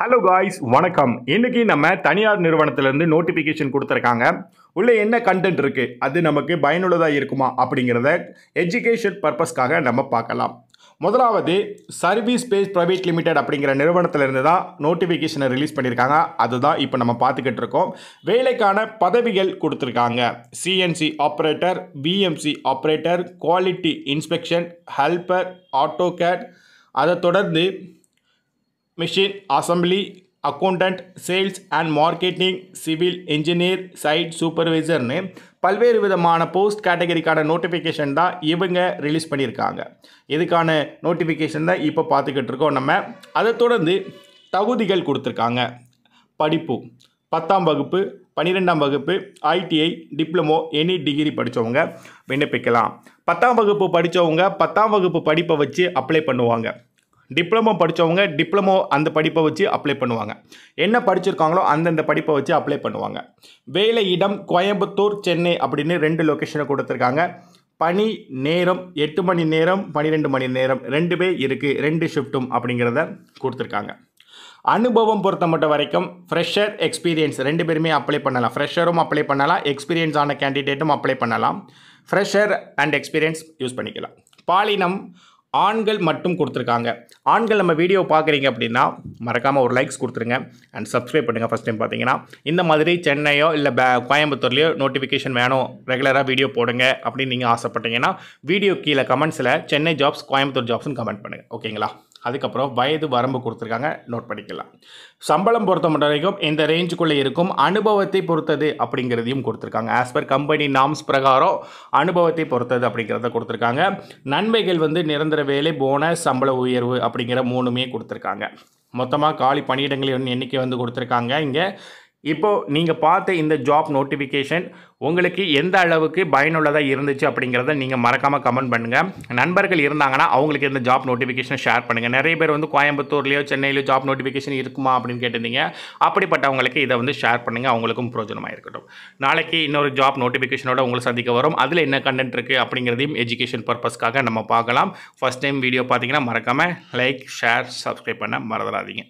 Hello guys வணக்கம். இன்னைக்கு நம்ம தனியார் நிறுவனத்திலிருந்து நோட்டிஃபிகேஷன் கொடுத்துருக்காங்க. உள்ள என்ன கண்டென்ட் இருக்கு, அது நமக்கு பயனுள்ளதாக இருக்குமா அப்படிங்கிறத எஜுகேஷன் பர்பஸ்க்காக நம்ம பார்க்கலாம். முதலாவது சர்வீஸ் ஸ்பேஸ் பிரைவேட் லிமிடெட் அப்படிங்கிற நிறுவனத்திலிருந்து தான் நோட்டிஃபிகேஷனை ரிலீஸ் பண்ணியிருக்காங்க. அதுதான் இப்போ நம்ம பார்த்துக்கிட்டு இருக்கோம். வேலைக்கான பதவிகள் கொடுத்துருக்காங்க. CNC operator, PMC operator, quality inspection helper, AutoCAD, அதை தொடர்ந்து machine assembly, accountant, sales and marketing, civil engineer, site சூப்பர்வைசர்னு பல்வேறு விதமான போஸ்ட் கேட்டகரிக்கான நோட்டிஃபிகேஷன் தான் இவங்க ரிலீஸ் பண்ணியிருக்காங்க. இதுக்கான நோட்டிஃபிகேஷன் தான் இப்போ பார்த்துக்கிட்டு இருக்கோம் நம்ம. அதை தொடர்ந்து தகுதிகள் கொடுத்துருக்காங்க. படிப்பு 10ஆம் வகுப்பு, 12ஆம் வகுப்பு, ஐடிஐ, டிப்ளமோ, எனி டிகிரி படித்தவங்க விண்ணப்பிக்கலாம். 10ஆம் வகுப்பு படித்தவங்க 10ஆம் வகுப்பு படிப்பை வச்சு அப்ளை பண்ணுவாங்க. டிப்ளமோ படித்தவங்க டிப்ளமோ அந்த படிப்பை வச்சு அப்ளை பண்ணுவாங்க. என்ன படிச்சிருக்காங்களோ அந்தந்த படிப்பை வச்சு அப்ளை பண்ணுவாங்க. வேலை இடம் கோயம்புத்தூர், சென்னை அப்படின்னு 2 லொக்கேஷனை கொடுத்துருக்காங்க. பணி நேரம் 8 மணி நேரம், 12 மணி நேரம், 2 இருக்குது. 2 ஷிஃப்ட்டும் அப்படிங்கிறத கொடுத்துருக்காங்க. அனுபவம் பொறுத்த மட்டும் வரைக்கும் ஃப்ரெஷர், எக்ஸ்பீரியன்ஸ் 2 பேருமே அப்ளை பண்ணலாம். ஃப்ரெஷரும் அப்ளை பண்ணலாம், எக்ஸ்பீரியன்ஸ் ஆன கேண்டிடேட்டும் அப்ளை பண்ணலாம். ஃப்ரெஷர் அண்ட் எக்ஸ்பீரியன்ஸ் யூஸ் பண்ணிக்கலாம். பாலினம் ஆண்கள் மட்டும் கொடுத்துருக்காங்க. ஆண்கள் நம்ம வீடியோ பார்க்குறீங்க அப்படின்னா மறக்காமல் ஒரு லைக்ஸ் கொடுத்துருங்க அண்ட் சப்ஸ்கிரைப் பண்ணுங்கள். ஃபஸ்ட் டைம் பார்த்தீங்கன்னா இந்த மாதிரி சென்னையோ இல்லை கோயம்புத்தூர்லையோ நோட்டிஃபிகேஷன் வேணும், ரெகுலராக வீடியோ போடுங்க அப்படின்னு நீங்கள் ஆசைப்பட்டீங்கன்னா வீடியோ கீழே கமெண்ட்ஸில் சென்னை ஜாப்ஸ், கோயம்புத்தூர் ஜாப்ஸ்னு கமெண்ட் பண்ணுங்கள். ஓகேங்களா? அதுக்கப்புறம் வயது வரம்பு கொடுத்துருக்காங்க, நோட் பண்ணிக்கலாம். சம்பளம் பொறுத்த மட்டும் வரைக்கும் இந்த ரேஞ்சுக்குள்ளே இருக்கும். அனுபவத்தை பொறுத்தது அப்படிங்கிறதையும் கொடுத்துருக்காங்க. ஆஸ் பர் கம்பெனி நாம்ஸ் பிரகாரம் அனுபவத்தை பொறுத்தது அப்படிங்கிறத கொடுத்துருக்காங்க. நன்மைகள் நிரந்தர வேலை, போனஸ், சம்பள உயர்வு அப்படிங்கிற 3மே கொடுத்துருக்காங்க. மொத்தமாக காலி பணியிடங்களின் எண்ணிக்கை கொடுத்துருக்காங்க. இங்கே இப்போது நீங்கள் பார்த்த இந்த ஜாப் நோட்டிஃபிகேஷன் உங்களுக்கு எந்த அளவுக்கு பயனுள்ளதாக இருந்துச்சு அப்படிங்கிறத நீங்கள் மறக்காமல் கமெண்ட் பண்ணுங்கள். நண்பர்கள் இருந்தாங்கன்னா அவங்களுக்கு இந்த ஜாப் நோட்டிஃபிகேஷனை ஷேர் பண்ணுங்கள். நிறைய பேர் கோயம்புத்தூர்லேயோ சென்னையிலையோ ஜாப் நோட்டிஃபிகேஷன் இருக்குமா அப்படின்னு கேட்டிருந்தீங்க. அப்படிப்பட்டவங்களுக்கு இதை ஷேர் பண்ணுங்கள், அவங்களுக்கும் பிரயோஜனமாக இருக்கட்டும். நாளைக்கு இன்னொரு ஜாப் நோட்டிஃபிகேஷனோட உங்களை சந்திக்க வரும். அதில் என்ன கண்டென்ட் இருக்குது அப்படிங்கிறதையும் எஜுகேஷன் பர்பஸ்க்காக நம்ம பார்க்கலாம். ஃபஸ்ட் டைம் வீடியோ பார்த்தீங்கன்னா மறக்காமல் லைக், ஷேர், சப்ஸ்கிரைப் பண்ண மறந்துடாதீங்க.